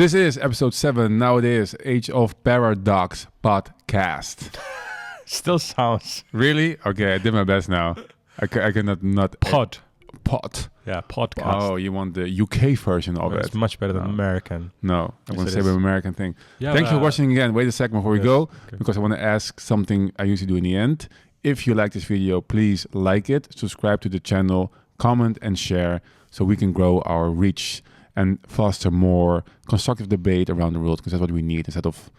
This is episode 7. Now it is Age of Paradox podcast. Still sounds... Really? Okay, I did my best now. I cannot not... Pod. Yeah, podcast. Oh, you want the UK version of it? It's much better than American. No, I want to say is. the American thing. Yeah, Thanks for watching again. Wait a second before we go, okay. because I want to ask something I usually do in the end. If you like this video, please like it, subscribe to the channel, comment and share so we can grow our reach and foster more constructive debate around the world, because that's what we need instead of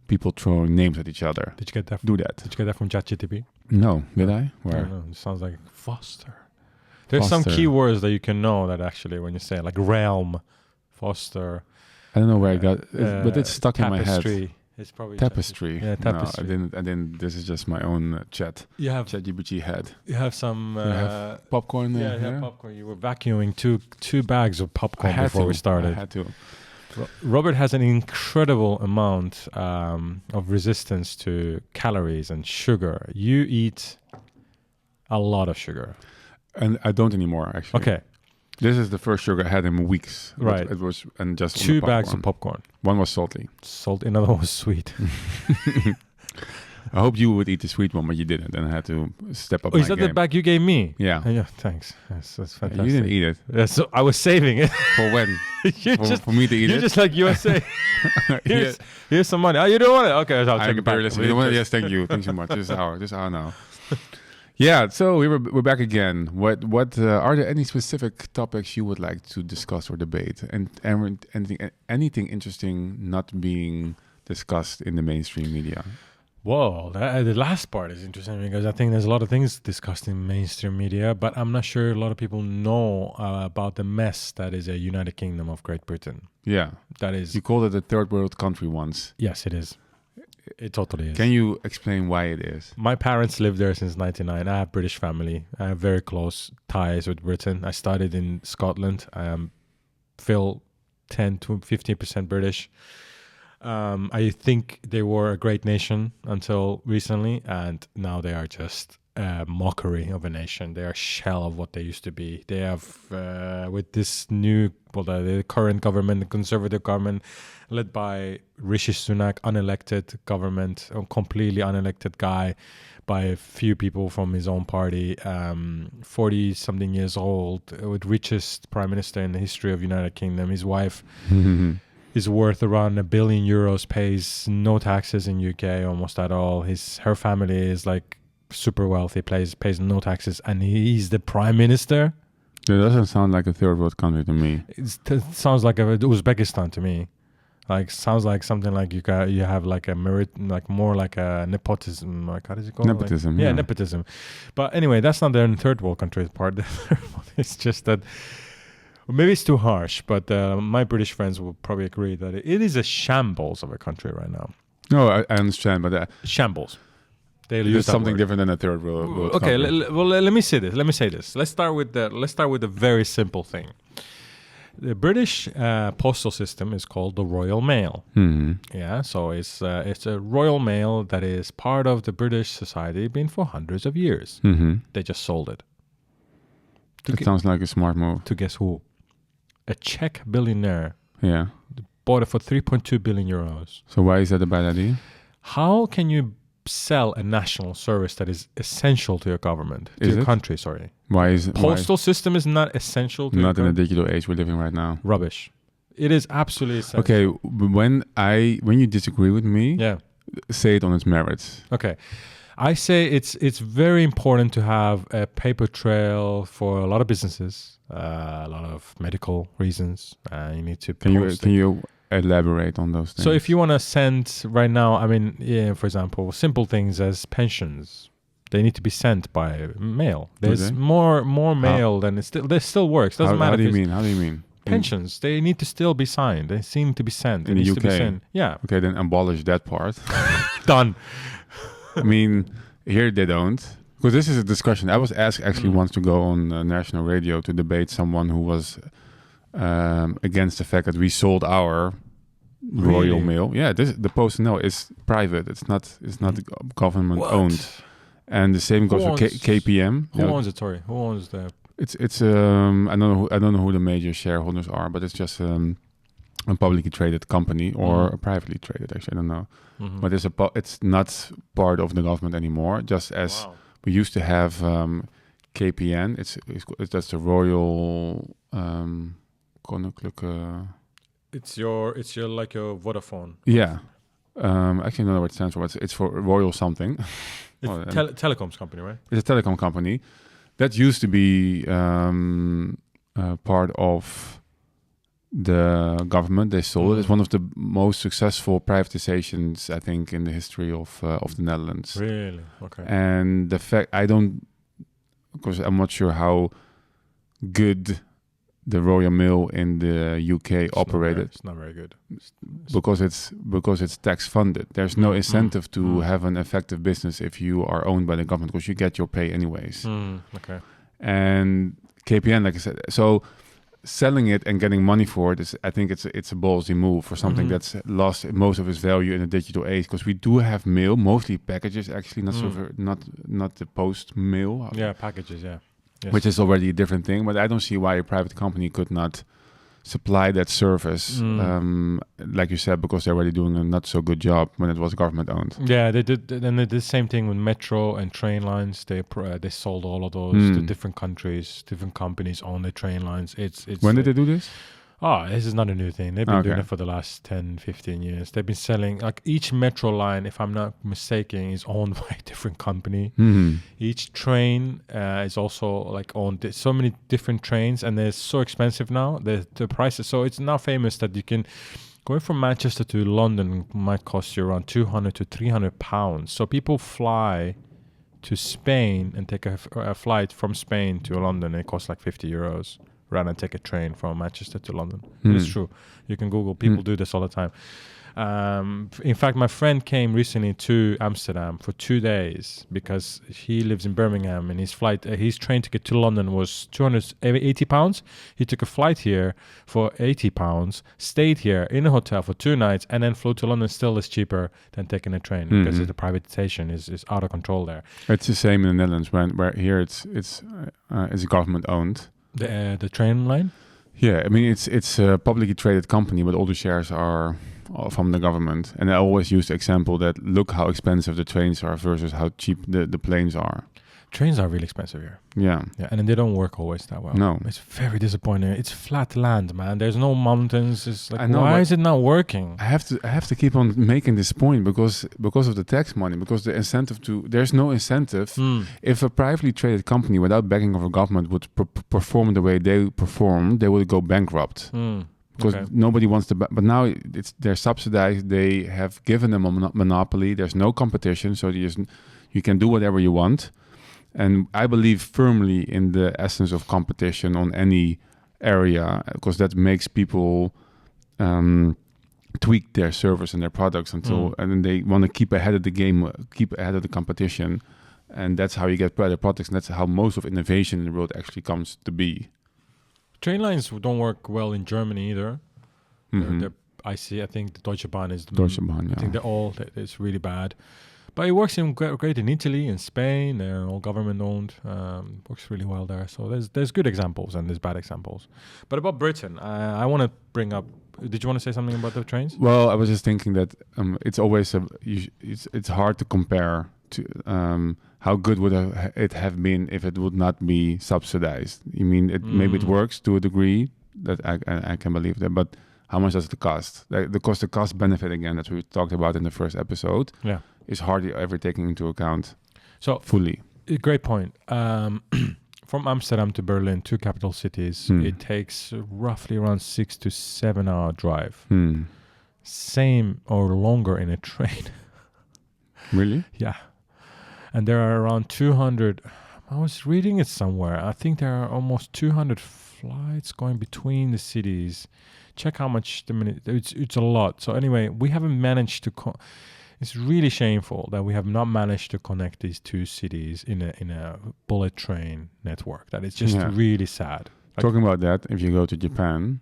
people throwing names at each other. Did you get that? Do that. Did you get that from ChatGPT? No, did I? Where? I don't know. It sounds like foster. There's some keywords that you can know that actually when you say it, like realm, foster. I don't know where I got it, but it's stuck in my head. It's probably tapestry. Yeah, tapestry. No, I didn't. This is just my own ChatGPT head. You have some you have popcorn. Yeah, you have popcorn. You were vacuuming two bags of popcorn before we started. I had to. Robert has an incredible amount of resistance to calories and sugar. You eat a lot of sugar. And I don't anymore, actually. Okay. This is the first sugar I had in weeks. Right. It was, and just 2 bags of popcorn. One was salty. Another one was sweet. I hope you would eat the sweet one, but you didn't. And I had to step up my Is that game. the bag you gave me? Yeah. Yeah, thanks. That's fantastic. You didn't eat it. Yeah, so I was saving it. For when? for me to eat it? You're just like USA. here's some money. Oh, you don't want it? Okay, I'll take it back. Yes, thank you. Thanks so much. This hour now. Yeah, so we're back again. What are there any specific topics you would like to discuss or debate, and anything interesting not being discussed in the mainstream media? Whoa, the last part is interesting because I think there's a lot of things discussed in mainstream media, but I'm not sure a lot of people know about the mess that is a United Kingdom of Great Britain. Yeah, that is. You called it a third world country once. Yes, it is. It totally is. Can you explain why it is? My parents lived there since 1999. I have British family. I have very close ties with Britain. I started in Scotland. I am still 10 to 15% British. I think they were a great nation until recently, and now they are just a mockery of a nation. They are a shell of what they used to be. They have, with this new, the current government, the Conservative government, led by Rishi Sunak, unelected government, a completely unelected guy by a few people from his own party, 40-something years old, with richest prime minister in the history of United Kingdom. His wife is worth around €1 billion, pays no taxes in UK almost at all. Her family is like super wealthy, pays no taxes, and he's the prime minister. It doesn't sound like a third world country to me. It sounds like Uzbekistan to me. Like sounds like something like you have like a merit, like more like a nepotism. Like how does it called? Nepotism. Like, yeah, nepotism. But anyway, that's not the third world country part. It's just that maybe it's too harsh. But my British friends will probably agree that it is a shambles of a country right now. No, I understand, but shambles. There's something different than a third world. Okay, let me say this. Let's start with the very simple thing. The British postal system is called the Royal Mail. Mm-hmm. Yeah, so it's a Royal Mail that is part of the British society, been for hundreds of years. Mm-hmm. They just sold it. That sounds like a smart move. To guess who? A Czech billionaire. Yeah. Bought it for 3.2 billion euros. So why is that a bad idea? How can you sell a national service that is essential to your government, to your country, sorry? Why is postal system is not essential to not in the digital age we're living right now? Rubbish. It is absolutely essential. Okay, when you disagree with me, say it on its merits. Okay. I say it's very important to have a paper trail for a lot of businesses, a lot of medical reasons. You need to Can you elaborate on those things? So if you want to send right now, for example, simple things as pensions, they need to be sent by mail. There's more mail than this still works. Doesn't matter. How do you mean? Pensions, they need to still be signed. They seem to be sent. In the UK? Yeah. Okay, then abolish that part. Done. Here they don't. Because this is a discussion. I was asked actually once to go on national radio to debate someone who was against the fact that we sold our Royal Mail. Yeah, the Post is private. It's not government owned. And the same goes for KPM. Who owns it? Sorry, who owns the? It's I don't know who the major shareholders are, but it's just a publicly traded company or a privately traded. Actually, I don't know, but it's not part of the government anymore. Just as we used to have KPN. It's that's the Royal Koninklijke. It's your like your Vodafone. Yeah. Actually, I don't know what it stands for. It's for Royal something. It's telecoms company, right? It's a telecom company. That used to be part of the government. They sold it. It's one of the most successful privatizations, I think, in the history of the Netherlands. Really? Okay. And the fact because I'm not sure how good the Royal Mail in the UK operated. It's not very good. Because it's tax funded. There's no incentive to have an effective business if you are owned by the government, because you get your pay anyways. Okay. And KPN, like I said, so selling it and getting money for it I think it's a ballsy move for something that's lost most of its value in the digital age. Because we do have mail, mostly packages actually, not the post mail. Yeah, packages. Yeah. Yes. Which is already a different thing, but I don't see why a private company could not supply that service, like you said, because they're already doing a not so good job when it was government owned. Yeah, they did, and they did the same thing with metro and train lines. They sold all of those to different countries. Different companies own the train lines. It's when did they do this? Oh, this is not a new thing. They've been doing it for the last 10, 15 years. They've been selling, like each metro line, if I'm not mistaken, is owned by a different company. Each train is also like owned. So many different trains, and they're so expensive now. The prices. So it's now famous that you can, going from Manchester to London might cost you around 200 to 300 pounds. So people fly to Spain and take a flight from Spain to London. And it costs like 50 euros. Rather than take a train from Manchester to London. It's true. You can Google. People do this all the time. In fact, my friend came recently to Amsterdam for 2 days because he lives in Birmingham, and his train ticket to London was 280 pounds. He took a flight here for 80 pounds, stayed here in a hotel for 2 nights, and then flew to London. Still is cheaper than taking a train because the privatization is out of control there. It's the same in the Netherlands, where here it's government owned. The train line? Yeah, I mean it's a publicly traded company, but all the shares are from the government. And I always use the example that look how expensive the trains are versus how cheap the planes are. Trains are really expensive here. Yeah. And then they don't work always that well. No. It's very disappointing. It's flat land, man. There's no mountains. It's like, why is it not working? I have to keep on making this point because of the tax money, because there's no incentive. If a privately traded company without backing of a government would perform the way they perform, they would go bankrupt. Because nobody wants to, but now they're subsidized. They have given them a monopoly. There's no competition, so you can do whatever you want. And I believe firmly in the essence of competition on any area, because that makes people tweak their service and their products and then they want to keep ahead of the game, keep ahead of the competition, and that's how you get better products. And that's how most of innovation in the world actually comes to be. Train lines don't work well in Germany either. I think the Deutsche Bahn is. I think it's really bad. But it works great in Italy and Spain. They're all government owned. Works really well there. So there's good examples and there's bad examples. But about Britain, I want to bring up. Did you want to say something about the trains? Well, I was just thinking that it's always it's hard to compare to how good would it have been if it would not be subsidized. You mean maybe it works to a degree that I can believe that, but how much does it cost? The cost benefit again that we talked about in the first episode. Yeah. Is hardly ever taken into account fully. Great point. From Amsterdam to Berlin, 2 capital cities, it takes roughly around 6 to 7 hour drive. Same or longer in a train. Really? Yeah. And there are around 200, I was reading it somewhere, I think there are almost 200 flights going between the cities. Check how much it's a lot. So anyway, we haven't managed to... It's really shameful that we have not managed to connect these 2 cities in a bullet train network. That is just really sad. Talking about that, if you go to Japan,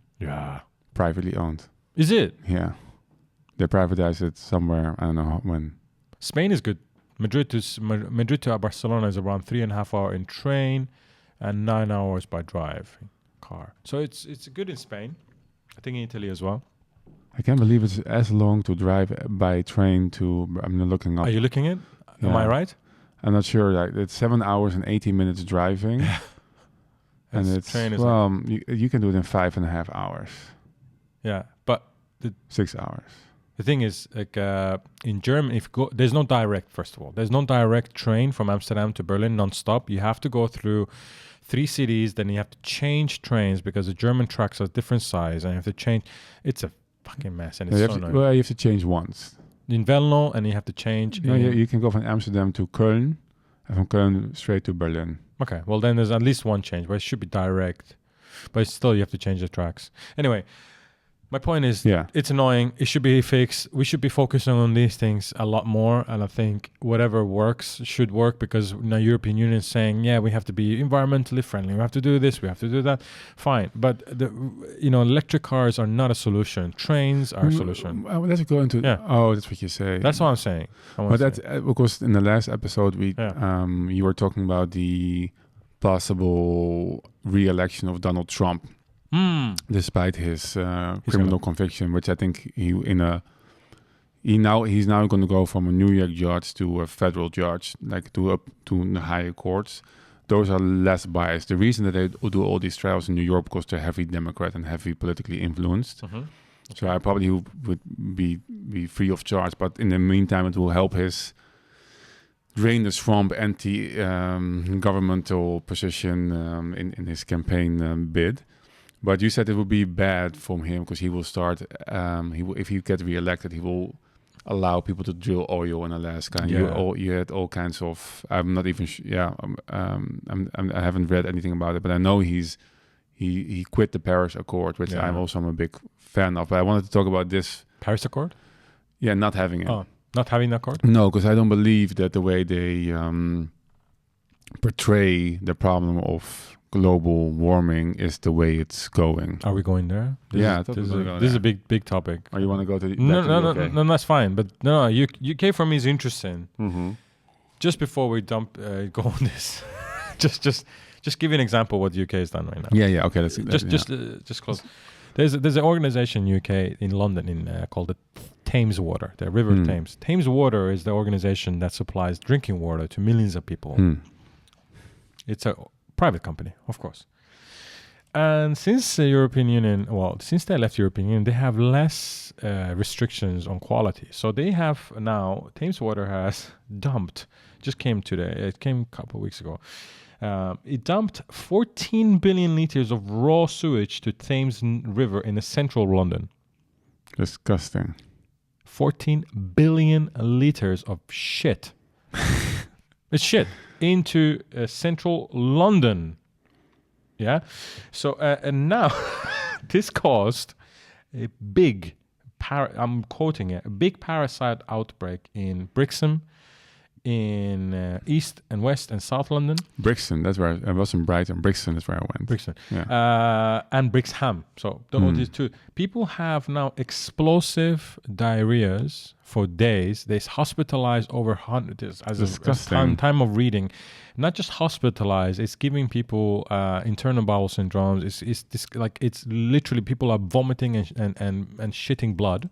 privately owned. Is it? Yeah. They privatized it somewhere, I don't know when. Spain is good. Madrid to Barcelona is around 3.5 hours in train and 9 hours by drive car. So it's good in Spain. I think in Italy as well. I can't believe it's as long to drive by train to. I'm looking up. Are you looking at? Am I Yeah. right? I'm not sure. Like it's 7 hours and 18 minutes driving, and it's train is you can do it in 5.5 hours, yeah. But 6 hours. the thing is, like in Germany, there's no direct. First of all, there's no direct train from Amsterdam to Berlin non-stop. You have to go through 3 cities. Then you have to change trains because the German tracks are different size, and you have to change. It's a fucking mess, and it's so annoying. You have to change once. In Venlo, and you have to change. No, you can go from Amsterdam to Köln, and from Köln straight to Berlin. Okay, well then there's at least one change, but it should be direct. But still, you have to change the tracks. Anyway, my point is, it's annoying. It should be fixed. We should be focusing on these things a lot more. And I think whatever works should work because now European Union is saying, yeah, we have to be environmentally friendly. We have to do this. We have to do that. Fine. But, electric cars are not a solution. Trains are a solution. Let's go into... Yeah. Oh, that's what you say. That's what I'm saying. But that's because in the last episode, you were talking about the possible re-election of Donald Trump. Despite his criminal conviction, which I think he's now going to go from a New York judge to a federal judge, like to the higher courts. Those are less biased. The reason that they do all these trials in New York because they're heavy Democrat and heavy politically influenced. Mm-hmm. Okay. So I probably would be free of charge, but in the meantime, it will help his drain the Trump anti-governmental position in his campaign bid. But you said it would be bad from him because he will start. If he gets re-elected, he will allow people to drill oil in Alaska. And you had all kinds of. I'm not even. I haven't read anything about it, but I know he quit the Paris Accord, which I'm a big fan of. But I wanted to talk about this Paris Accord. Yeah, not having it. Oh, not having the accord. No, because I don't believe that the way they portray the problem of global warming is the way it's going. Are we going there? This is a big topic. Or you want to go to the no, that's fine. But no, UK for me is interesting. Mm-hmm. Just before we go on this, just give you an example of what the UK has done right now. Yeah. Okay, let's just close. There's an organization in UK in London called the Thames Water, the River Thames. Thames Water is the organization that supplies drinking water to millions of people. It's a private company, of course. And since the European Union, since they left the European Union, they have less restrictions on quality. So they have now, Thames Water has dumped, it came a couple of weeks ago, it dumped 14 billion liters of raw sewage to Thames River in the central London. Disgusting. 14 billion liters of shit. It's shit. Into central London. Yeah. So, and now this caused a big, I'm quoting it, a big parasite outbreak in Brixham, in East and West and South London. Brixton, that's where I was in Brighton. Brixton is where I went. Brixton. Yeah. And Brixham. So these two. People have now explosive diarrheas for days. They're hospitalized over hundreds as time of reading. Not just hospitalized, it's giving people internal bowel syndromes. It's literally people are vomiting and shitting blood.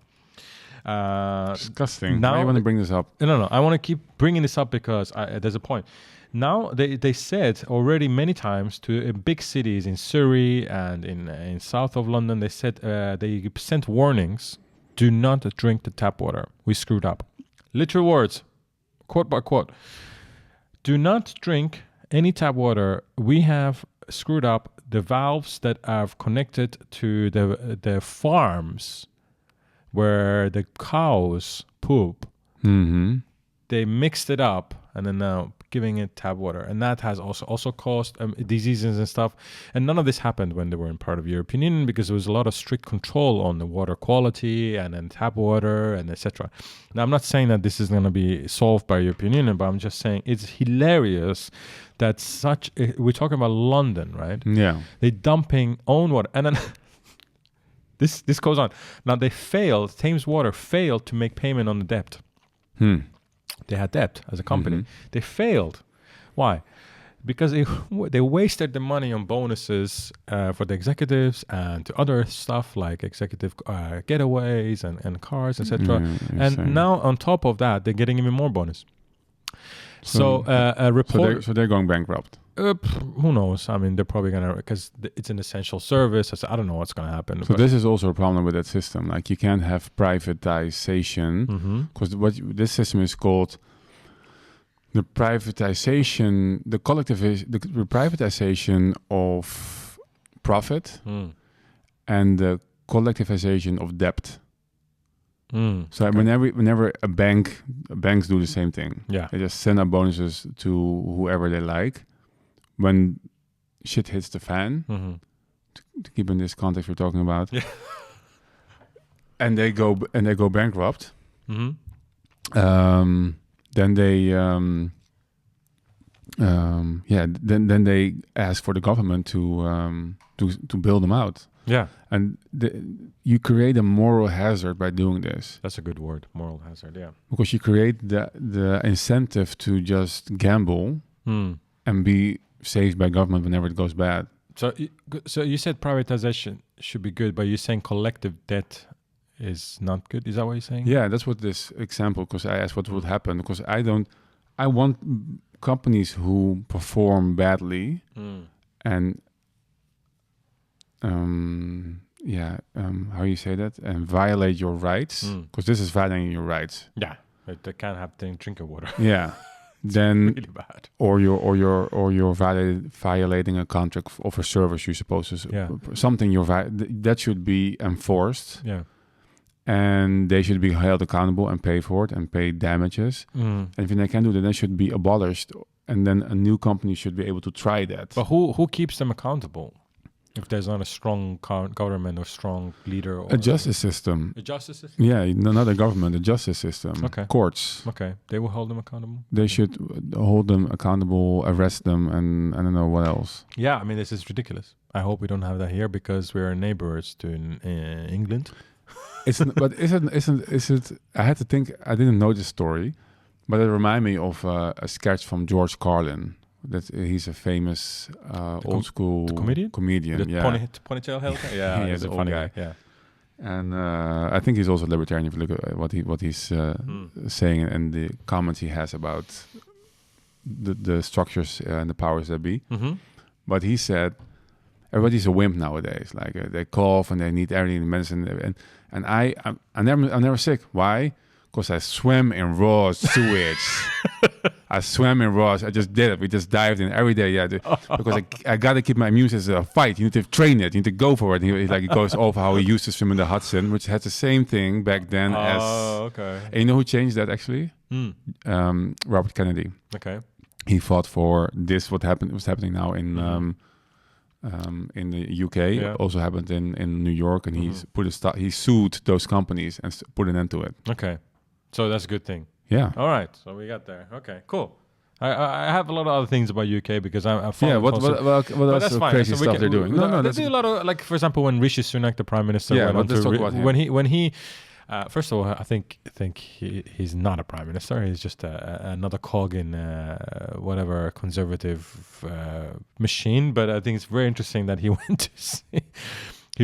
Disgusting. Now, why do you want to bring this up? No. I want to keep bringing this up because there's a point. Now, they said already many times to big cities in Surrey and in south of London, they said they sent warnings, do not drink the tap water. We screwed up. Literal words, quote by quote. Do not drink any tap water. We have screwed up the valves that are connected to the farms where the cows poop. Mm-hmm. They mixed it up and then now giving it tap water. And that has also caused diseases and stuff. And none of this happened when they were in part of the European Union because there was a lot of strict control on the water quality and then tap water and etc. Now, I'm not saying that this is going to be solved by European Union, but I'm just saying it's hilarious that we're talking about London, right? Yeah. They're dumping own water. And then this goes on. Now, Thames Water failed to make payment on the debt. They had debt as a company. Mm-hmm. They failed. Why? because they wasted the money on bonuses for the executives and to other stuff like executive getaways and cars, etc. And now on top of that, they're getting even more bonus. So a report. So they're going bankrupt. Who knows? I mean, they're probably gonna, because it's an essential service. I don't know what's gonna happen. So this is also a problem with that system. Like you can't have privatization because what this system is called the privatization, the privatization of profit and the collectivization of debt. So whenever banks do the same thing. Yeah, they just send out bonuses to whoever they like. When shit hits the fan, to keep in this context we're talking about, and they go bankrupt, then they then they ask for the government to bail them out. Yeah, and you create a moral hazard by doing this. That's a good word, moral hazard. Yeah, because you create the incentive to just gamble and be saved by government whenever it goes bad. So you said privatization should be good, but you're saying collective debt is not good. Is that what you're saying? Yeah, that's what this example. Because I asked what would happen. Because I want companies who perform badly and how you say that, and violate your rights. Because this is violating your rights. Yeah, they can't have drinking water. Yeah. Then really bad. or you're violating a contract of a service you're supposed to something that should be enforced. Yeah, and they should be held accountable and pay for it and pay damages. And if they can't do that, they should be abolished, and then a new company should be able to try that. But who keeps them accountable? If there's not a strong government or strong leader, or a justice system. A justice system? Yeah, not a government, a justice system. Okay. Courts. Okay. They will hold them accountable? They should hold them accountable, arrest them, and I don't know what else. Yeah, I mean, this is ridiculous. I hope we don't have that here because we're neighbors to England. But is it? I had to think. I didn't know this story, but it reminded me of a sketch from George Carlin. That he's a famous old school comedian. The ponytail haircut. Yeah, he's a funny guy. Yeah, and I think he's also libertarian. If you look at what he's saying and the comments he has about the structures and the powers that be. But he said everybody's a wimp nowadays. Like they cough and they need everything, medicine, and I'm never sick. Why? Because I swim in raw sewage. I swam in raw. I just did it. We just dived in every day. Yeah, because I got to keep my immune system a fight. You need to train it. You need to go for it. And he goes over how he used to swim in the Hudson, which had the same thing back then as. Oh, okay. And you know who changed that actually? Robert Kennedy. Okay. He fought for this. What's happening now in the UK. Yeah. Also happened in New York, and he sued those companies and put an end to it. Okay. So that's a good thing. Yeah. All right. So we got there. Okay. Cool. I have a lot of other things about UK because I'm what else crazy stuff they're doing? They do a lot of, like, for example, when Rishi Sunak, the Prime Minister, when he first of all, I think he's not a Prime Minister. He's just another cog in whatever conservative machine. But I think it's very interesting that he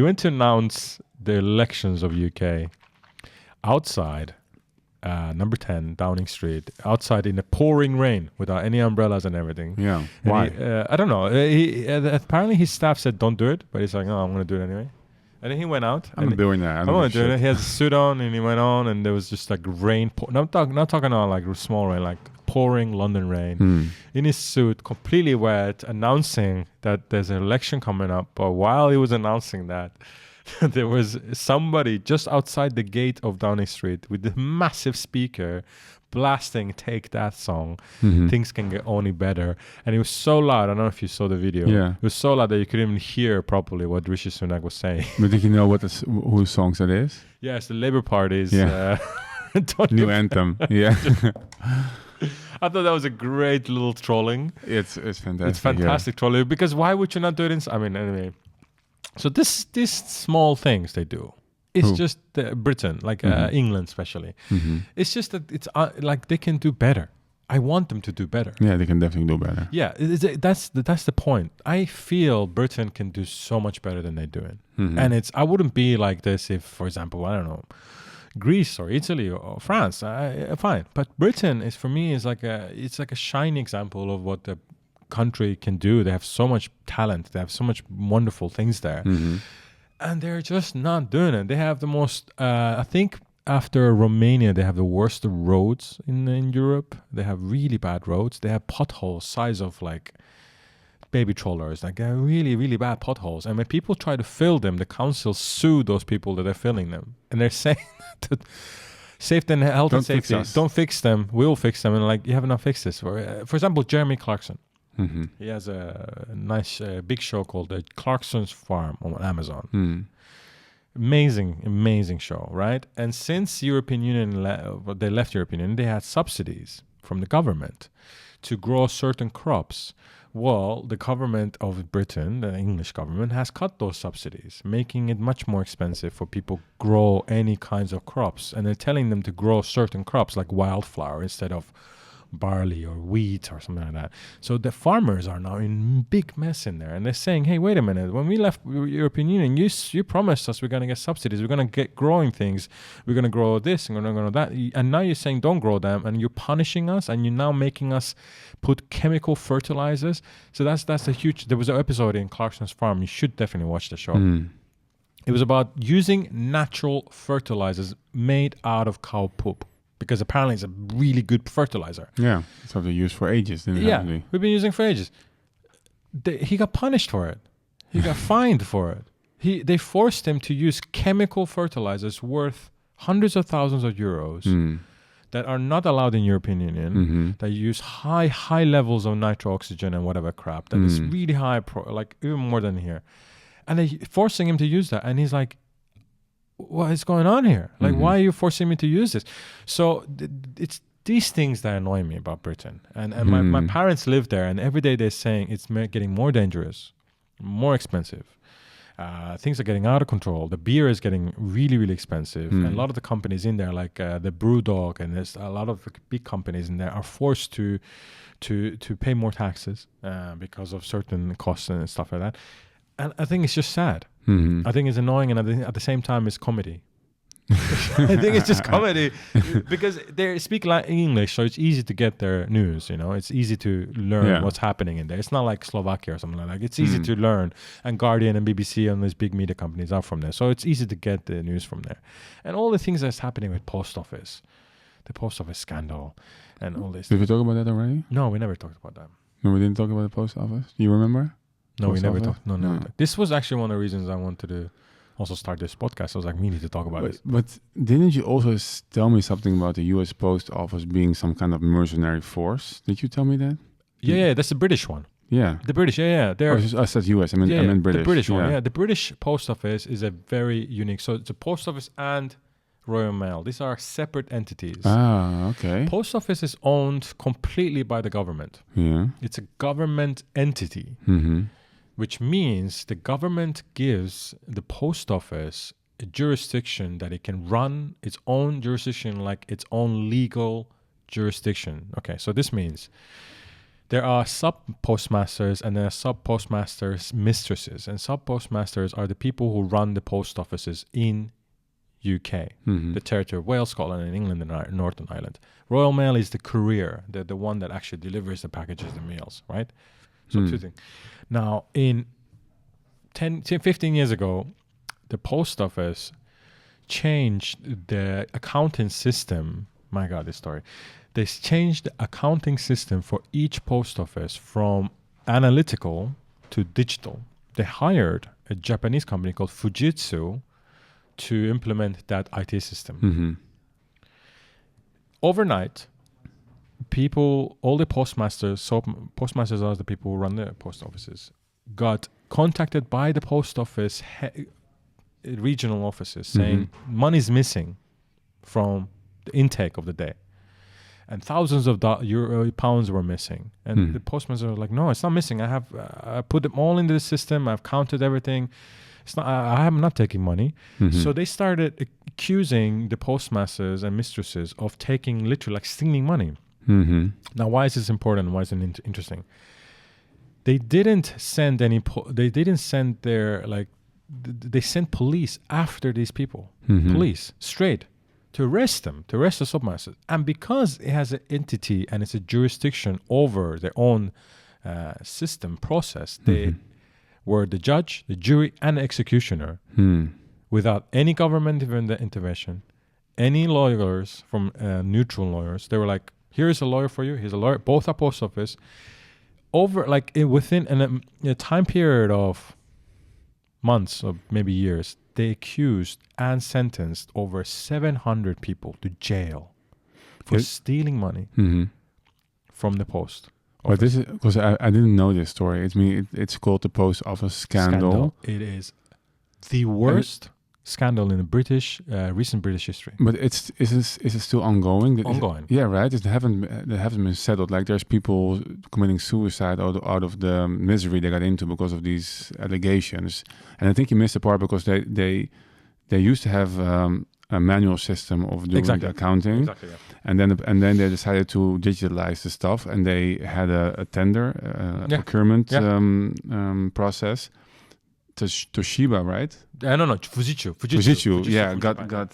went to announce the elections of UK outside. Number 10 Downing Street, outside in the pouring rain without any umbrellas and everything. Yeah. And why? I don't know. Apparently his staff said don't do it, but he's like, no, I'm going to do it anyway. And then he went out. I'm doing that. I'm going to do it. He has a suit on and he went on, and there was just like rain. Not talking about like small rain, like pouring London rain. In his suit, completely wet, announcing that there's an election coming up. But while he was announcing that, there was somebody just outside the gate of Downing Street with the massive speaker blasting "Take That" song. Things can get only better, and it was so loud. I don't know if you saw the video. Yeah, it was so loud that you couldn't even hear properly what Rishi Sunak was saying. But did you know whose songs that is? Yeah, it's the Labour Party's new anthem. Yeah. I thought that was a great little trolling. It's fantastic. It's fantastic trolling, because why would you not do it? I mean, anyway. So these small things they do. It's just Britain, like England especially. It's just that it's like they can do better. I want them to do better. Yeah, they can definitely do better. Yeah, that's the point. I feel Britain can do so much better than they're doing. Mhm. And I wouldn't be like this if, for example, I don't know, Greece or Italy or France. Fine, but Britain is, for me, is like a shining example of what the country can do. They have so much talent. They have so much wonderful things there, Mhm. and they're just not doing it. They have the most. I think after Romania, they have the worst roads in Europe. They have really bad roads. They have potholes size of like baby trawlers, like they're really, really bad potholes. And when people try to fill them, the council sue those people that are filling them, and they're saying that safety and health and safety, don't fix them, we'll fix them. And like, you have not fixed this. For example, Jeremy Clarkson, he has a nice big show called The Clarkson's Farm on Amazon. Amazing show, right? And since European Union, they left European Union, they had subsidies from the government to grow certain crops. Well, the government of Britain, the English government, has cut those subsidies, making it much more expensive for people grow any kinds of crops. And they're telling them to grow certain crops like wildflower instead of barley or wheat or something like that. So the farmers are now in big mess in there. And they're saying, hey, wait a minute. When we left European Union, you promised us we're going to get subsidies. We're going to get growing things. We're going to grow this and we're going to grow that. And now you're saying don't grow them, and you're punishing us, and you're now making us put chemical fertilizers. So that's a huge... There was an episode in Clarkson's Farm. You should definitely watch the show. It was about using natural fertilizers made out of cow poop, because apparently it's a really good fertilizer. Yeah, it's what they used for ages. We've been using for ages. He got punished for it. He got fined for it. They forced him to use chemical fertilizers worth hundreds of thousands of euros that are not allowed in European Union, that use high levels of nitro oxygen and whatever crap that is really high, like even more than here. And they forcing him to use that. And he's like, what is going on here? Like, why are you forcing me to use this? So it's these things that annoy me about Britain. And my parents live there, and every day they're saying it's getting more dangerous, more expensive. Things are getting out of control. The beer is getting really, really expensive. And a lot of the companies in there, like the Brewdog, and there's a lot of big companies in there, are forced to pay more taxes because of certain costs and stuff like that. And I think it's just sad. I think it's annoying, and at the same time, it's comedy. I think it's just comedy because they speak English, so it's easy to get their news. It's easy to learn what's happening in there. It's not like Slovakia or something like that. It's easy to learn, and Guardian and BBC and these big media companies are from there, so it's easy to get the news from there. And all the things that's happening with post office, the post office scandal, and all this. Did we talk about that already? No, we never talked about that. No, we didn't talk about the post office. Do you remember? No, we never talked. No. This was actually one of the reasons I wanted to also start this podcast. I was like, we need to talk about it. But didn't you also tell me something about the U.S. Post Office being some kind of mercenary force? Did you tell me that? Yeah, that's the British one. Yeah. The British, yeah. I said U.S. I meant British. The British one, yeah. The British Post Office is a very unique. So it's a Post Office and Royal Mail. These are separate entities. Ah, okay. Post Office is owned completely by the government. Yeah. It's a government entity. Which means the government gives the post office a jurisdiction that it can run its own jurisdiction like its own legal jurisdiction. Okay, so this means there are sub-postmasters and there are sub-postmasters mistresses. And sub-postmasters are the people who run the post offices in UK, the territory of Wales, Scotland, and England, and Northern Ireland. Royal Mail is the courier, the one that actually delivers the packages, the mails, right? So two things. Now, in 15 years ago, the post office changed the accounting system. My God, this story. They changed the accounting system for each post office from analytical to digital. They hired a Japanese company called Fujitsu to implement that IT system. Overnight, all the postmasters, so postmasters are the people who run the post offices, got contacted by the post office regional offices saying money's missing from the intake of the day. And thousands of pounds were missing. And the postmasters were like, no, it's not missing. I put them all into the system. I've counted everything. It's not. I'm not taking money. So they started accusing the postmasters and mistresses of taking literally like stealing money. Mm-hmm. Now, why is this important? Why is it interesting? They didn't send any. They didn't send their they sent police after these people. Mm-hmm. Police straight to arrest them, to arrest the submasters. And because it has an entity and it's a jurisdiction over their own system process, they were the judge, the jury, and the executioner without any government intervention, any lawyers from neutral lawyers. They were like, here's a lawyer for you. Here's a lawyer. Both are post office. Within a time period of months or maybe years, they accused and sentenced over 700 people to jail for stealing money from the post office. But this is because I didn't know this story. It's called the post office scandal. It is the worst scandal in the recent British history. But is it still ongoing? Ongoing. Yeah, right. It haven't been settled. Like there's people committing suicide out of the misery they got into because of these allegations. And I think you missed the part because they used to have a manual system of doing the accounting. Exactly. Yeah. And then they decided to digitalize the stuff, and they had a tender, procurement process. Toshiba, right? No, Fujitsu. Fujitsu got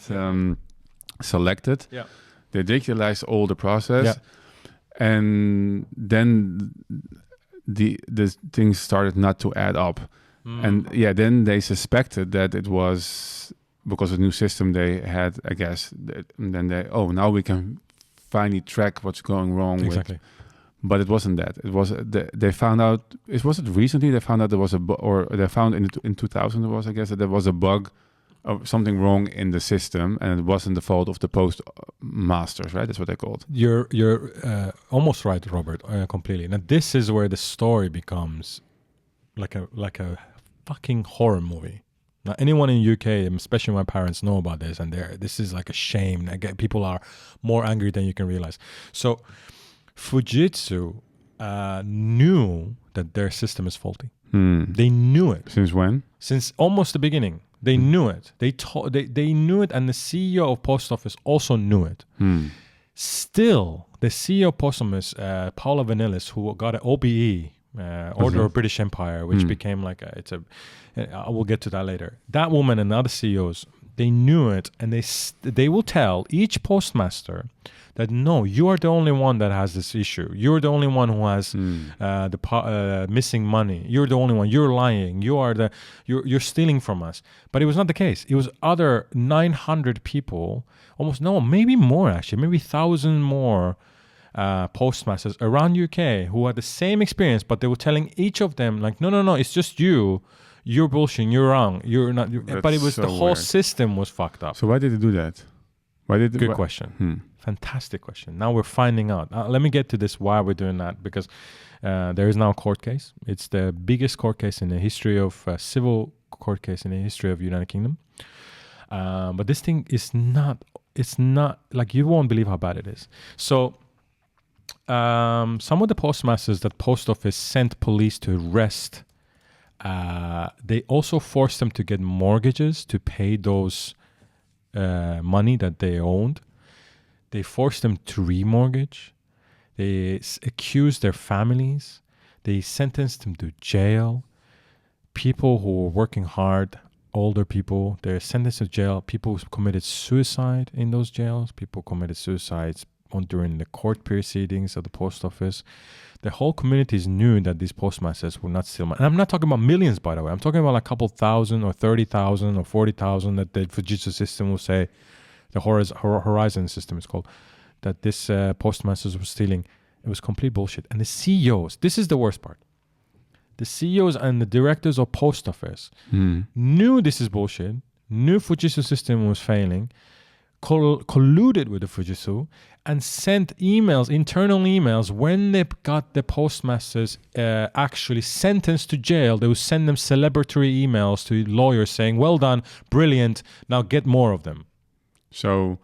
selected. Yeah. They digitalized all the process, and then the things started not to add up. And then they suspected that it was because of the new system they had, I guess. And then now we can finally track what's going wrong. Exactly. But it wasn't that. It was they found out. Was it recently? They found out there was or they found in 2000 there was, I guess, that there was a bug of something wrong in the system, and it wasn't the fault of the postmasters, right? That's what they called. You're almost right, Robert. Completely. Now this is where the story becomes like a fucking horror movie. Now anyone in UK, especially my parents, know about this, and this is like a shame. People are more angry than you can realize. So Fujitsu knew that their system is faulty. They knew it. Since when? Since almost the beginning. They knew it. They knew it, and the CEO of Post Office also knew it. Still, the CEO of Post Office, Paula Vanillis, who got an OBE, Order of British Empire, which became I will get to that later. That woman and other CEOs, they knew it, and they will tell each postmaster that no, you are the only one that has this issue. You're the only one who has missing money. You're the only one. You're lying. You're stealing from us. But it was not the case. It was other 900 people, maybe more actually, maybe 1,000 more postmasters around UK who had the same experience, but they were telling each of them like, no, it's just you. You're bullshitting. You're wrong. You're not. But it was so the whole weird. System was fucked up. So why did they do that? Good question. Fantastic question. Now we're finding out. Let me get to this, why we're doing that, because there is now a court case. It's the biggest court case in the history of civil court case in the history of United Kingdom. But this thing is it's not like, you won't believe how bad it is. So some of the postmasters that Post Office sent police to arrest, they also forced them to get mortgages to pay those money that they owned. They forced them to remortgage. They accused their families. They sentenced them to jail. People who were working hard, older people, they're sentenced to jail. People who committed suicide in those jails. People committed suicides during the court proceedings of the Post Office. The whole communities knew that these postmasters would not steal money. And I'm not talking about millions, by the way. I'm talking about like a couple thousand or 30,000 or 40,000 that the Fujitsu system will say, the Horizon system is called, that this postmasters were stealing. It was complete bullshit. And the CEOs, this is the worst part. The CEOs and the directors of Post Office knew this is bullshit, knew Fujitsu system was failing, colluded with the Fujitsu, and sent internal emails when they got the postmasters actually sentenced to jail. They would send them celebratory emails to lawyers saying, well done, brilliant, now get more of them. So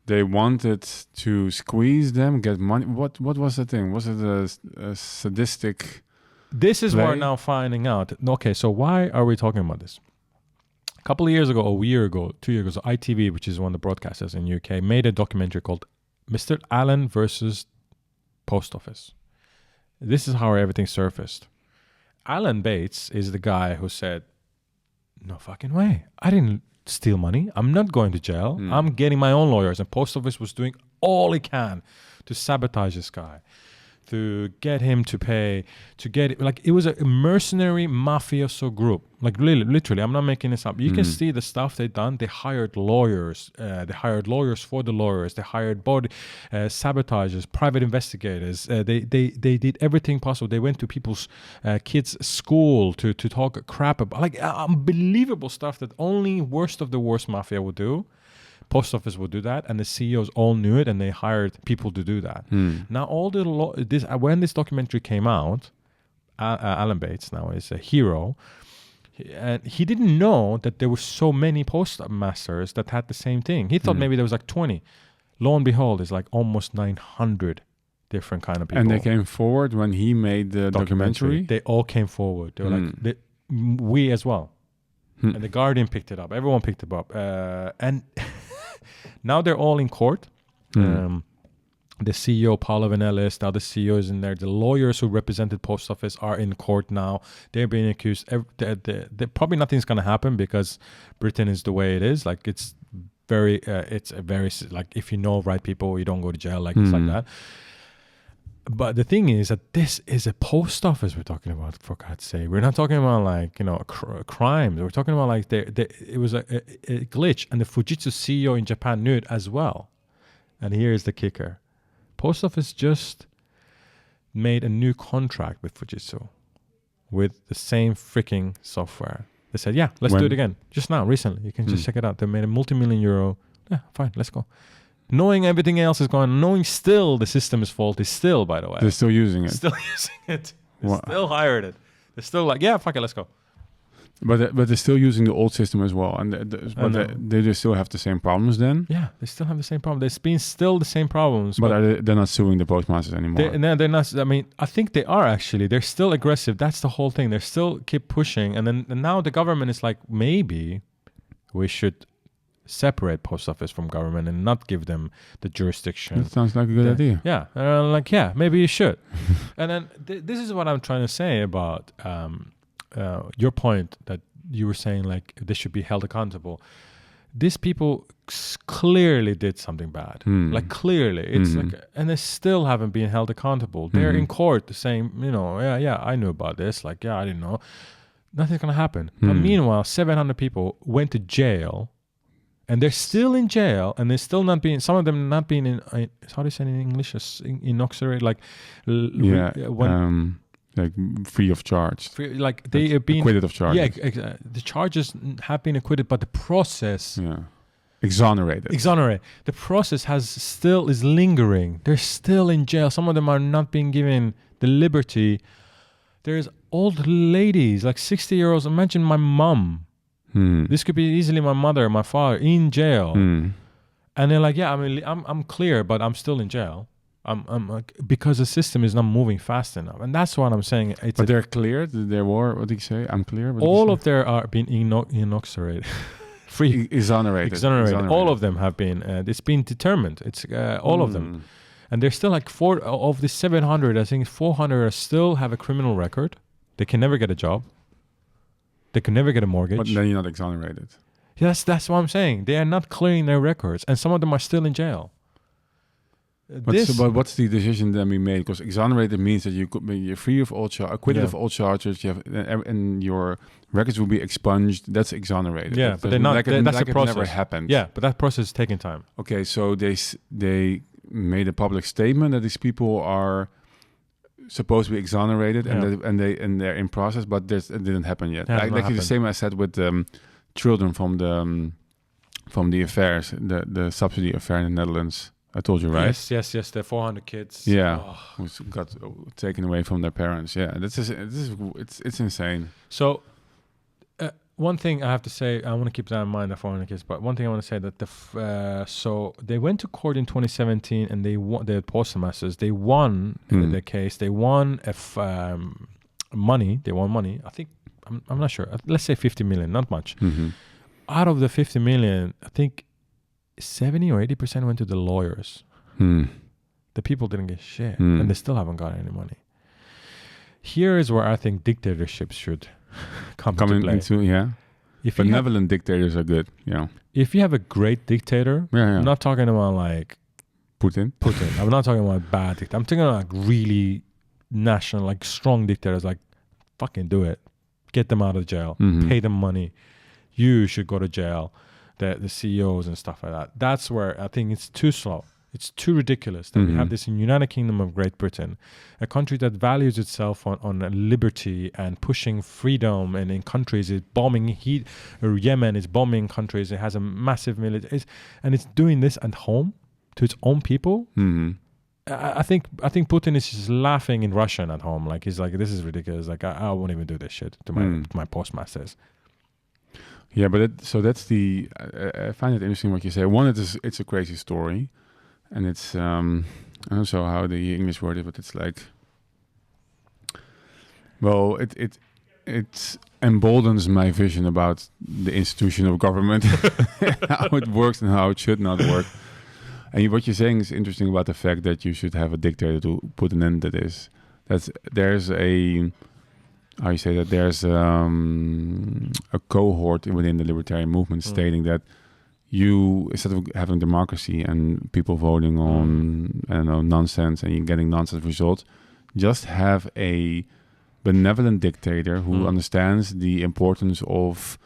they wanted to squeeze them, get money. What was the thing? Was it a sadistic This is play? what we're now finding out. Okay, so why are we talking about this? A couple of years ago, a year ago, 2 years ago, ITV, which is one of the broadcasters in UK, made a documentary called Mr. Allen versus post office. This is how everything surfaced. Alan Bates is the guy who said, no fucking way. I didn't steal money. I'm not going to jail. I'm getting my own lawyers. And post office was doing all it can to sabotage this guy, to get him to pay, to get it. Like, it was a mercenary mafioso group. Like, literally, I'm not making this up. You can see the stuff they done. They hired lawyers. They hired lawyers for the lawyers. They hired sabotagers, private investigators. They did everything possible. They went to people's kids' school to talk crap about, like, unbelievable stuff that only worst of the worst mafia would do. Post office would do that, and the CEOs all knew it, and they hired people to do that. Now, when this documentary came out, Alan Bates now is a hero, and he didn't know that there were so many postmasters that had the same thing. He thought maybe there was like 20. Lo and behold, it's like almost 900 different kind of people. And they came forward when he made the documentary? They all came forward. They were like, we as well. And the Guardian picked it up. Everyone picked it up. And now they're all in court. The CEO, Paolo Vanellis, now the CEO is in there. The lawyers who represented post office are in court now. They're being accused. Probably nothing's going to happen because Britain is the way it is. Like, it's a very, like, if you know right people, you don't go to jail. Like, it's like that. But the thing is that this is a post office we're talking about, for God's sake. We're not talking about, like, crimes. We're talking about, like, it was a glitch. And the Fujitsu CEO in Japan knew it as well. And here's the kicker. Post office just made a new contract with Fujitsu with the same freaking software. They said, yeah, let's do it again. Just now, recently. You can just check it out. They made a multi-million euro. Yeah, fine, let's go. Knowing everything else is going on, knowing still the system is faulty, still, by the way. They're still using it. Still using it. They still hired it. They're still like, yeah, fuck it, let's go. But they're still using the old system as well. And they still have the same problems then? Yeah, they still have the same problem. There's been still the same problems. But they're not suing the postmasters anymore? They're not. I mean, I think they are actually. They're still aggressive. That's the whole thing. They still keep pushing. And now the government is like, maybe we should separate post office from government and not give them the jurisdiction. That sounds like a good idea. Yeah. Maybe you should. And then this is what I'm trying to say about your point that you were saying, like, they should be held accountable. These people clearly did something bad. Like, clearly. It's like, and they still haven't been held accountable. They're in court saying, I knew about this. Like, I didn't know. Nothing's going to happen. But meanwhile, 700 people went to jail. And they're still in jail, and they're still not being. Some of them not being in. How do you say it in English? Incarcerated, like, like free of charge. Like, they have been acquitted of charges. Yeah, the charges have been acquitted, but the process. Yeah, exonerated. The process is lingering. They're still in jail. Some of them are not being given the liberty. There's old ladies, like 60-year-olds. Imagine my mom. This could be easily my mother, my father in jail, and they're like, "Yeah, I mean, I'm clear, but I'm still in jail. I'm like, because the system is not moving fast enough." And that's what I'm saying. But they're cleared. There were, what did you say? I'm clear. All of them are being incarcerated, free, exonerated. All of them have been. It's been determined. It's all of them, and there's still like 4 of the 700. I think 400 still have a criminal record. They can never get a job. They can never get a mortgage. But then you're not exonerated. Yes, that's what I'm saying. They are not clearing their records, and some of them are still in jail. But what's the decision that we made? Because exonerated means that you're free of all acquitted of all charges. You have, and your records will be expunged. That's exonerated. Yeah, but they're not. That's a process. Never happened. Yeah, but that process is taking time. Okay, so they made a public statement that these people are supposed to be exonerated, and they're in process, but it didn't happen yet. Like the same I said with children from the affairs, the subsidy affair in the Netherlands. I told you, right? Yes. The 400 kids. Yeah, who got taken away from their parents. Yeah, it's insane. So one thing I have to say, I want to keep that in mind, the 400 kids. But one thing I want to say that so they went to court in 2017, and they won. The postmasters, they won the case. They won money. They won money. I think I'm not sure. Let's say 50 million, not much. Out of the 50 million, I think 70 or 80% went to the lawyers. The people didn't get shit, and they still haven't got any money. Here is where I think dictatorships should come into play. If benevolent dictators are good, If you have a great dictator, I'm not talking about like Putin. I'm not talking about bad dictator. I'm talking about like really national, like strong dictators. Like, fucking do it. Get them out of jail. Pay them money. You should go to jail. The CEOs and stuff like that. That's where I think it's too slow. It's too ridiculous that we have this in United Kingdom of Great Britain, a country that values itself on liberty and pushing freedom, and in countries it's bombing Yemen is bombing countries. It has a massive military, and it's doing this at home to its own people. I think Putin is just laughing in Russian at home. Like, he's like, this is ridiculous. Like, I won't even do this shit to my postmasters. Yeah, but that's the. I find it interesting what you say. One, it's a crazy story. And it's, I don't know how the English word is, but it's like, well, it emboldens my vision about the institution of government, how it works and how it should not work. And what you're saying is interesting about the fact that you should have a dictator to put an end to this. There's a cohort within the libertarian movement stating that you, instead of having democracy and people voting on, I don't know, nonsense and you're getting nonsense results, just have a benevolent dictator who understands the importance of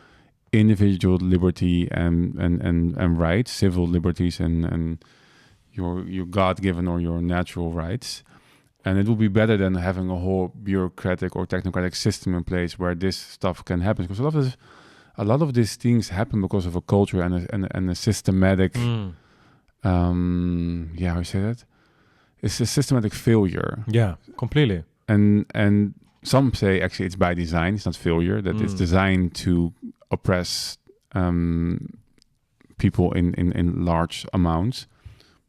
individual liberty and rights, civil liberties and your God-given or your natural rights. And it will be better than having a whole bureaucratic or technocratic system in place where this stuff can happen. Because a lot of these things happen because of a culture and a systematic, how you say that? It's a systematic failure. Yeah, completely. And some say actually it's by design. It's not failure. That it's designed to oppress people in large amounts.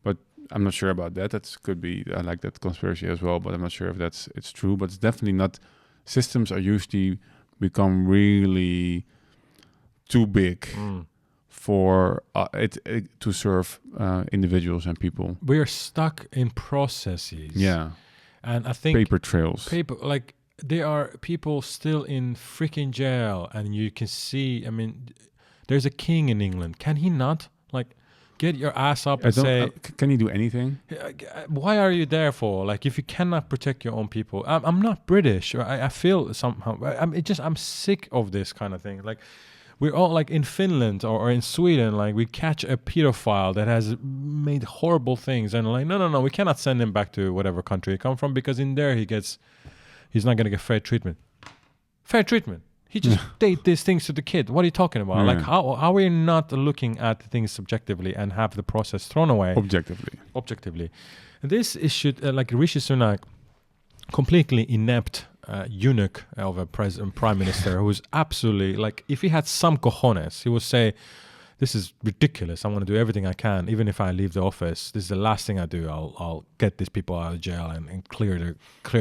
But I'm not sure about that. That could be, I like that conspiracy as well, but I'm not sure if it's true. But it's definitely not. Systems are usually become really too big for it to serve individuals and people. We are stuck in processes. Yeah. And I think paper trails. Like, there are people still in freaking jail, and you can see, I mean, there's a king in England. Can he not, like, get your ass up and say... can he do anything? Why are you there for? Like, if you cannot protect your own people. I'm not British. I feel somehow... I'm sick of this kind of thing. Like, we're all like in Finland or in Sweden, like we catch a pedophile that has made horrible things and like, no, we cannot send him back to whatever country he come from because in there he's not going to get fair treatment. Fair treatment. He just did these things to the kid. What are you talking about? Like, how are we not looking at things subjectively and have the process thrown away? Objectively. And this issue, like Rishi Sunak, completely inept eunuch of a prime minister who's absolutely, like, if he had some cojones, he would say, this is ridiculous. I want to do everything I can. Even if I leave the office, this is the last thing I do. I'll get these people out of jail and clear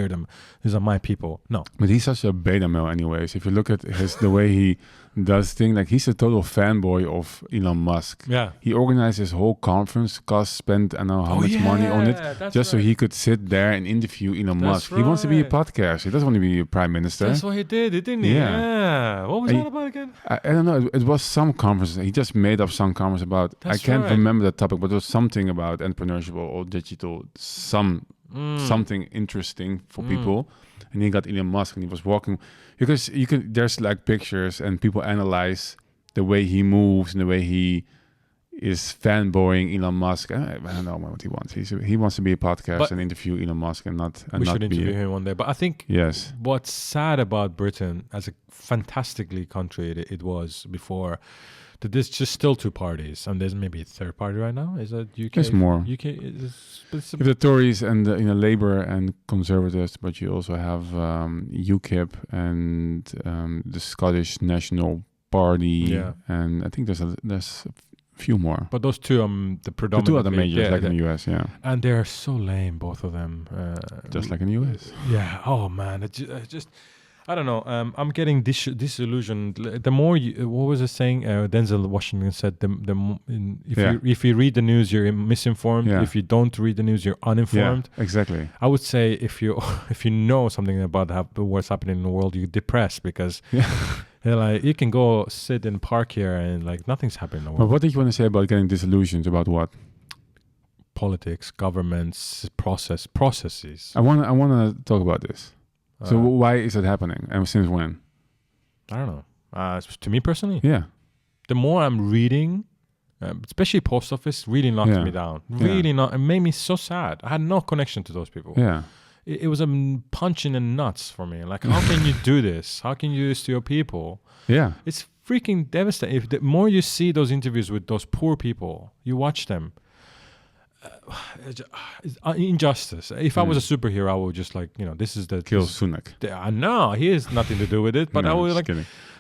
them. These are my people. No. But he's such a beta male anyways. If you look at the way he does things, like he's a total fanboy of Elon Musk. Yeah. He organized his whole conference, spent I don't know how much money on it, just so he could sit there and interview Elon Musk. Right. He wants to be a podcast. He doesn't want to be a prime minister. That's what he did, didn't he? Yeah. What was that about again? I don't know. It was some conference. He just made up some conference about, I can't remember the topic, but it was something about entrepreneurship or digital, something interesting for people. And he got Elon Musk and he was walking, because there's like pictures and people analyze the way he moves and the way he is fanboying Elon Musk. I don't know what he wants. He wants to be a podcast and interview Elon Musk and not. And we not should interview him one day. But I think what's sad about Britain as a fantastically country it was before, that there's just still two parties, and there's maybe a third party right now. Is that UK? There's more. UK is the Tories and Labour and Conservatives, but you also have UKIP and the Scottish National Party, and I think there's a few more. But those two, the predominant. The two other majors, like in the US, and they're so lame, both of them. Just like in the US. Yeah. Oh man, it just. I don't know. I'm getting disillusioned. The more you, what was it saying? Denzel Washington said, if you read the news, you're misinformed. Yeah. If you don't read the news, you're uninformed. Yeah, exactly. I would say if you know something about what's happening in the world, you're depressed because they're like, you can go sit in park here and like nothing's happening in the world. But what did you want to say about getting disillusioned about what? Politics, governments, processes. I want to talk about this. So why is it happening, and since when? I don't know. To me personally, yeah. The more I'm reading, especially post office, really knocked me down. Really it made me so sad. I had no connection to those people. Yeah. It was a punch in the nuts for me. Like, how can you do this? How can you do this to your people? Yeah. It's freaking devastating. If the more you see those interviews with those poor people, you watch them. It's injustice. If I was a superhero, I would just this is the kill Sunak. I know he has nothing to do with it, but No,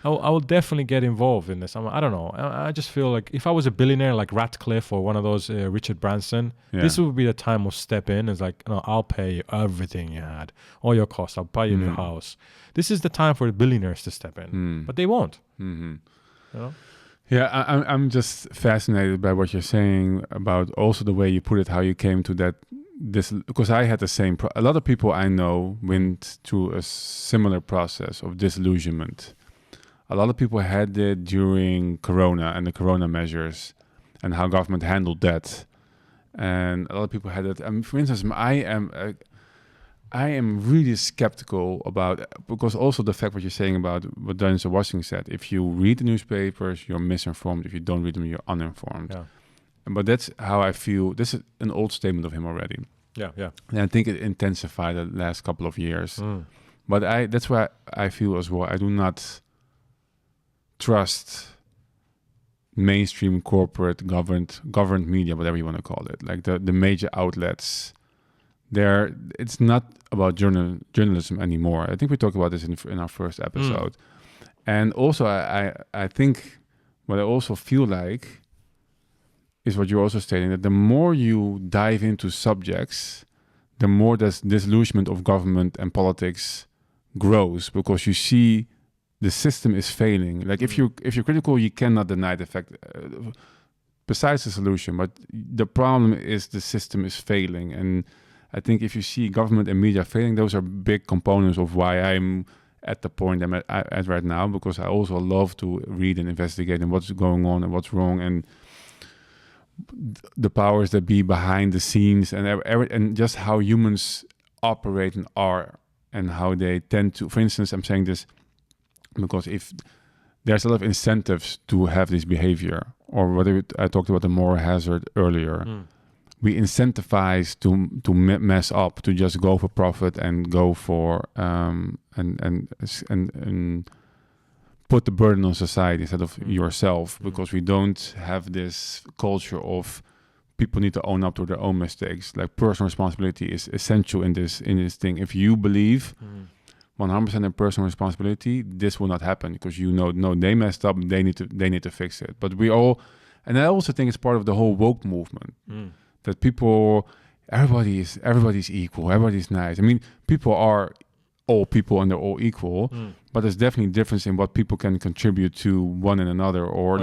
I will definitely get involved in this. I don't know. I just feel like if I was a billionaire like Ratcliffe or one of those Richard Branson, this would be the time to step in. It's like, no, I'll pay you everything you had, all your costs. I'll buy you your house. This is the time for the billionaires to step in, but they won't. Mm-hmm. You know? Yeah, I'm just fascinated by what you're saying about also the way you put it, how you came to that. Because I had the same. A lot of people I know went through a similar process of disillusionment. A lot of people had it during Corona and the Corona measures, and how government handled that. And a lot of people had it. For instance, I am really skeptical about, because also the fact what you're saying about what Denzel Washington said. If you read the newspapers, you're misinformed. If you don't read them, you're uninformed. Yeah. But that's how I feel. This is an old statement of him already. Yeah, yeah. And I think it intensified the last couple of years. But that's why I feel as well. I do not trust mainstream corporate governed media, whatever you want to call it, like the major outlets. It's not about journalism anymore. I think we talked about this in our first episode. And also, I think what I also feel like is what you're also stating, that the more you dive into subjects, the more this disillusionment of government and politics grows, because you see the system is failing. Like if you're critical, you cannot deny the fact, besides the solution, but the problem is the system is failing. And I think if you see government and media failing, those are big components of why I'm at the point I'm at right now, because I also love to read and investigate and what's going on and what's wrong, and the powers that be behind the scenes, and just how humans operate and are, and how they tend to. For instance, I'm saying this because if there's a lot of incentives to have this behavior, or whether I talked about the moral hazard earlier, we incentivize to mess up, to just go for profit and go for and put the burden on society instead of yourself, because we don't have this culture of people need to own up to their own mistakes. Like personal responsibility is essential in this thing. If you believe 100% in personal responsibility, this will not happen, because no, they messed up, they need to fix it. But we all, and I also think it's part of the whole woke movement, that everybody's equal, everybody's nice. I mean, people are all people and they're all equal, but there's definitely a difference in what people can contribute to one and another, or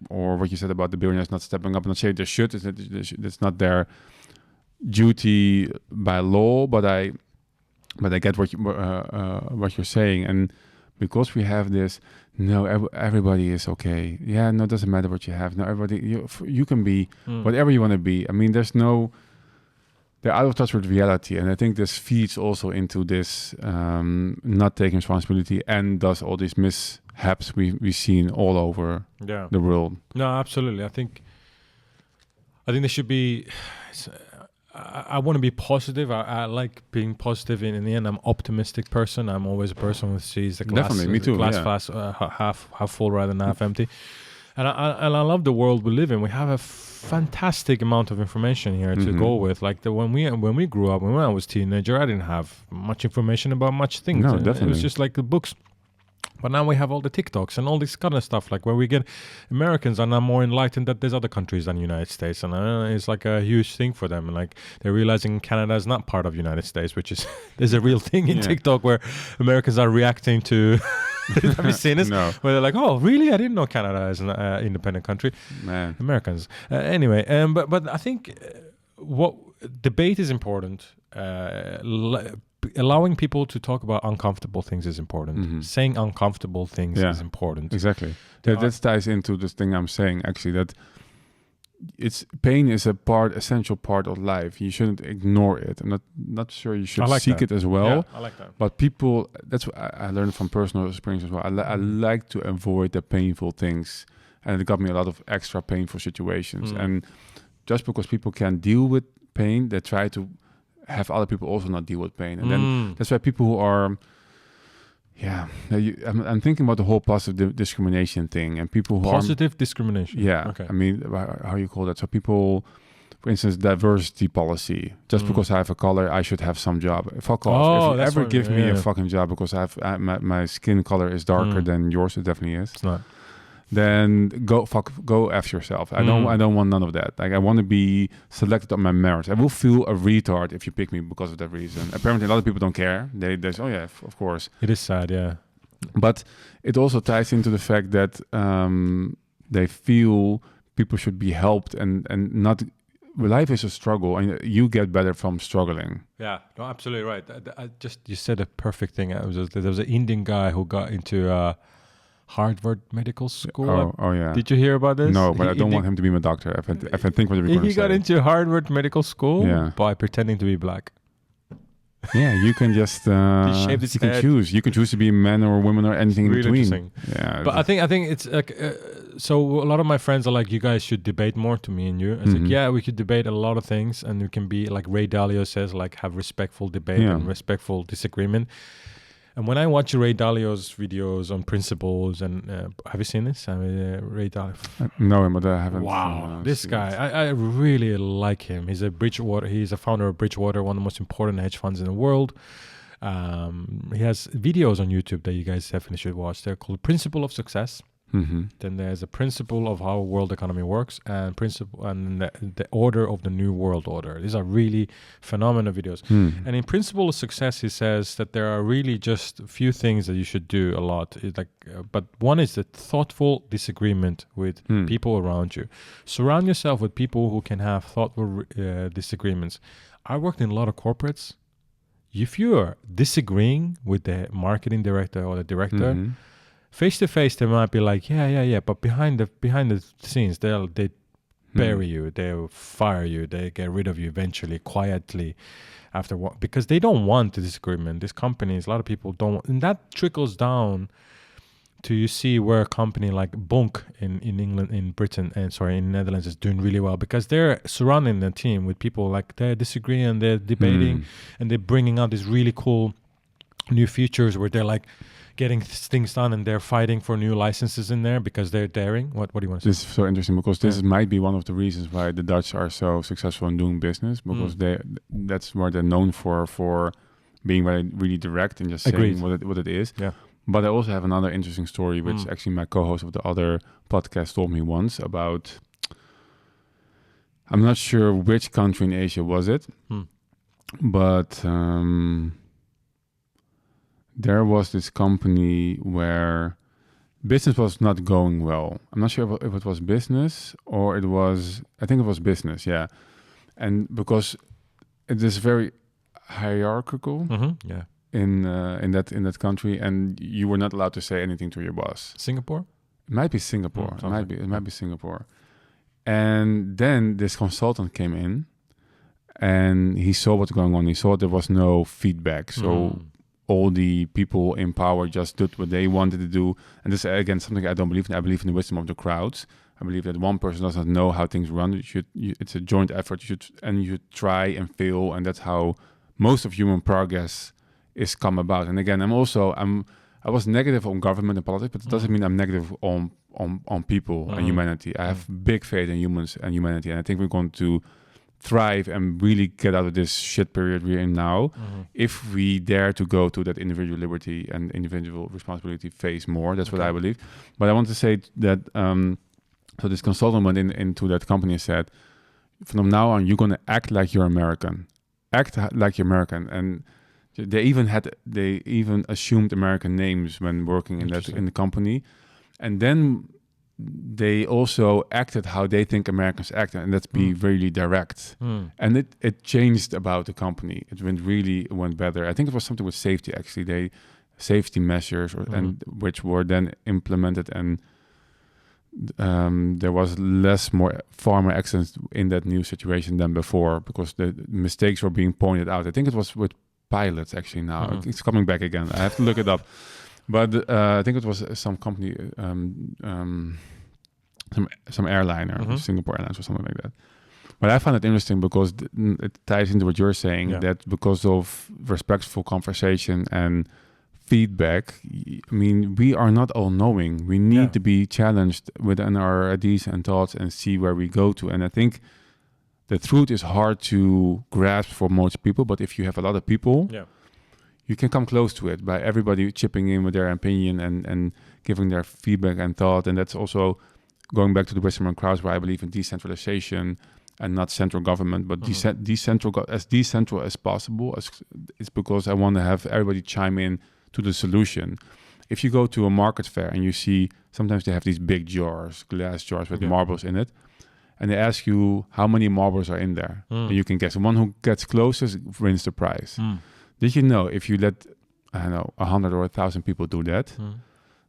or what you said about the billionaires not stepping up. I'm not saying they should; it's not their duty by law. But I get what you're saying, and because we have this, no, everybody is okay. Yeah, no, it doesn't matter what you have. No, everybody, you can be whatever you want to be. I mean, they're out of touch with reality, and I think this feeds also into this not taking responsibility, and thus all these mishaps we've seen all over the world. No, absolutely. I think there should be. I want to be positive. I like being positive. In the end, I'm an optimistic person. I'm always a person who sees the glass, definitely, me too. Glass half full rather than half empty. And I love the world we live in. We have a fantastic amount of information here to go with. Like when we grew up, when I was a teenager, I didn't have much information about much things. No, definitely. It was just like the books. But now we have all the TikToks and all this kind of stuff, like where we get Americans are now more enlightened that there's other countries than the United States, and it's like a huge thing for them. And like they're realizing Canada is not part of the United States, which is there's a real thing in TikTok where Americans are reacting to. Have you seen this? No. Where they're like, "Oh, really? I didn't know Canada is an independent country." Man. Americans. Anyway, but I think what debate is important. Allowing people to talk about uncomfortable things is important. Saying uncomfortable things is important. Exactly. That ties into this thing I'm saying, actually, that pain is a essential part of life. You shouldn't ignore it. I'm not sure you should seek it as well. Yeah, I like that. But people, that's what I learned from personal experience as well. I like to avoid the painful things. And it got me a lot of extra painful situations. And just because people can't deal with pain, they try to have other people also not deal with pain. And then that's why people who are, I'm thinking about the whole positive discrimination thing, and people who positive discrimination. Yeah. Okay. I mean, how you call that? So people, for instance, diversity policy. Just because I have a color, I should have some job. Fuck off. If you ever give me a fucking job because my skin color is darker than yours, it definitely is. It's not. Then go F yourself. I don't want none of that. Like, I want to be selected on my merits. I will feel a retard if you pick me because of that reason. Apparently a lot of people don't care. They say, oh yeah, of course. It is sad, yeah. But it also ties into the fact that they feel people should be helped and not. Life is a struggle, and you get better from struggling. Yeah, no, absolutely right. You said a perfect thing. There was an Indian guy who got into Harvard Medical School. Oh yeah. Did you hear about this? No, but I don't want him to be my doctor. If I think what you're going to say. He got into Harvard Medical School by pretending to be black. Yeah, you can just you can choose. You can choose to be a man or a woman or anything really in between. Interesting. Yeah, but I think it's like so. A lot of my friends are like, you guys should debate more. To me and you, it's like, yeah, we could debate a lot of things, and we can be like Ray Dalio says, like have respectful debate and respectful disagreement. And when I watch Ray Dalio's videos on principles, and have you seen this? Ray Dalio. No, but I haven't. Wow, this guy, I really like him. He's a founder of Bridgewater, one of the most important hedge funds in the world. He has videos on YouTube that you guys definitely should watch. They're called Principle of Success. Then there's a principle of how world economy works, and the order of the new world order. These are really phenomenal videos. And in Principle of Success, he says that there are really just a few things that you should do a lot. But one is the thoughtful disagreement with people around you. Surround yourself with people who can have thoughtful disagreements. I worked in a lot of corporates. If you are disagreeing with the marketing director or the director, face to face, they might be like, yeah, but behind the scenes, they bury you, they'll fire you, they get rid of you eventually, quietly, after what? Because they don't want the disagreement. These companies, a lot of people don't, and that trickles down to you see where a company like Bunk in England, in Netherlands is doing really well because they're surrounding the team with people like they're disagreeing and they're debating and they're bringing out these really cool new features where they're like getting things done and they're fighting for new licenses in there because they're daring. What do you want to say? This is so interesting because this might be one of the reasons why the Dutch are so successful in doing business because that's what they're known for being really direct and just saying what it is. Yeah. But I also have another interesting story, which actually my co-host of the other podcast told me once about. I'm not sure which country in Asia was it, but there was this company where business was not going well. I'm not sure if it was business or it was. I think it was business, yeah. And because it is very hierarchical. Yeah. In that country, and you were not allowed to say anything to your boss. Singapore? It might be Singapore. It might be Singapore. And then this consultant came in, and he saw what's going on. He saw there was no feedback, so all the people in power just did what they wanted to do. And this is again something I don't believe in. I believe in the wisdom of the crowds. I believe that one person does not know how things run. It's a joint effort. You should try and fail, and that's how most of human progress is come about. And again, I was negative on government and politics, but it doesn't mean I'm negative on people and humanity. I have big faith in humans and humanity, and I think we're going to thrive and really get out of this shit period we're in now if we dare to go to that individual liberty and individual responsibility phase more. That's what I believe. But I want to say that so this consultant went into that company and said, from now on, you're going to act like you're American. Act like you're American. And they even assumed American names when working in the company. And then they also acted how they think Americans act, and let's be really direct. And it changed about the company. It went better. I think it was something with safety, actually. Safety measures, and which were then implemented, and there was far more accidents in that new situation than before because the mistakes were being pointed out. I think it was with pilots actually now. It's coming back again. I have to look it up. But I think it was some company, some airliner, Singapore Airlines or something like that. But I find it interesting because it ties into what you're saying, that because of respectful conversation and feedback, I mean, we are not all knowing. We need to be challenged within our ideas and thoughts and see where we go to. And I think the truth is hard to grasp for most people, but if you have a lot of people, you can come close to it by everybody chipping in with their opinion and giving their feedback and thought. And that's also going back to the wisdom and crowds, where I believe in decentralization and not central government, but decentral as possible. It's because I want to have everybody chime in to the solution. If you go to a market fair and you see, sometimes they have these big jars, glass jars with marbles in it, and they ask you how many marbles are in there. And you can guess. The one who gets closest wins the prize. Did you know if you let, 100 or 1,000 people do that,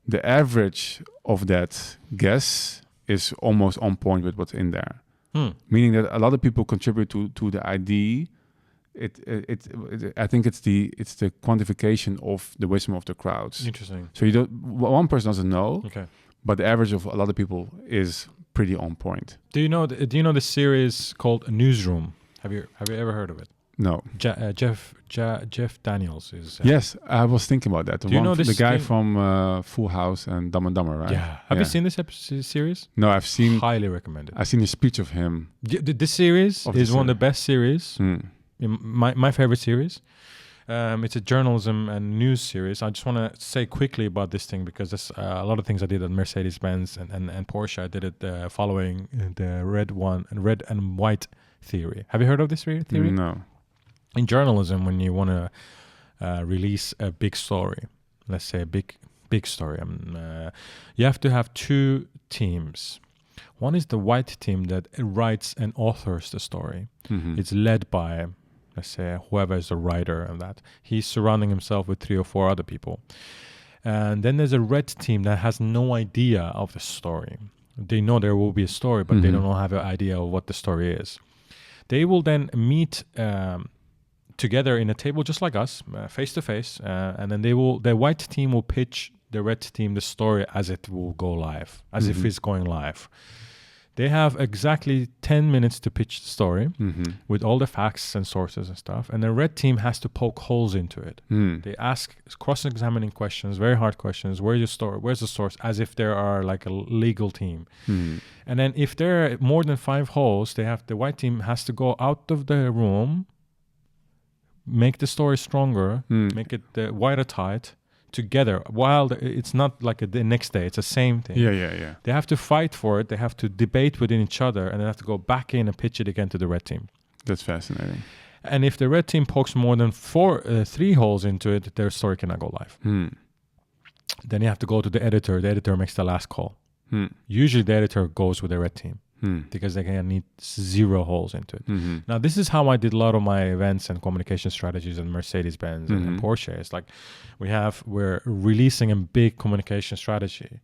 the average of that guess is almost on point with what's in there? Meaning that a lot of people contribute to the idea. I think it's the quantification of the wisdom of the crowds. Interesting. So one person doesn't know, but the average of a lot of people is pretty on point. Do you know the series called Newsroom? Have you ever heard of it? No. Jeff Daniels is. Yes, I was thinking about that. Do you know this the guy from Full House and Dumb and Dumber, right? Yeah. Have you seen this series? No, I've seen. Highly recommended. I've seen a speech of him. This series is one of the best series. My favorite series. It's a journalism and news series. I just want to say quickly about this thing because there's a lot of things I did at Mercedes-Benz and Porsche. I did it following the red and white theory. Have you heard of this theory? No. In journalism, when you want to release a big story, let's say a big story, you have to have two teams. One is the white team that writes and authors the story. It's led by, let's say, whoever is the writer and that. He's surrounding himself with 3 or 4 other people. And then there's a red team that has no idea of the story. They know there will be a story, but they don't have an idea of what the story is. They will then meet together in a table just like us, face to face, and then the white team will pitch the red team the story as it will go live, as if it's going live. They have exactly 10 minutes to pitch the story with all the facts and sources and stuff, and the red team has to poke holes into it. They ask cross-examining questions, very hard questions. Where's your story? Where's the source? As if there are like a legal team. And then if there are more than 5 holes, the white team has to go out of the room, make the story stronger, make it watertight together, while it's not like the next day, it's the same thing. Yeah. They have to fight for it, they have to debate within each other, and they have to go back in and pitch it again to the red team. That's fascinating. And if the red team pokes more than 3 holes into it, their story cannot go live. Then you have to go to the editor makes the last call. Usually the editor goes with the red team because they can need 0 holes into it. Now this is how I did a lot of my events and communication strategies in Mercedes-Benz and Porsche. It's like we're releasing a big communication strategy,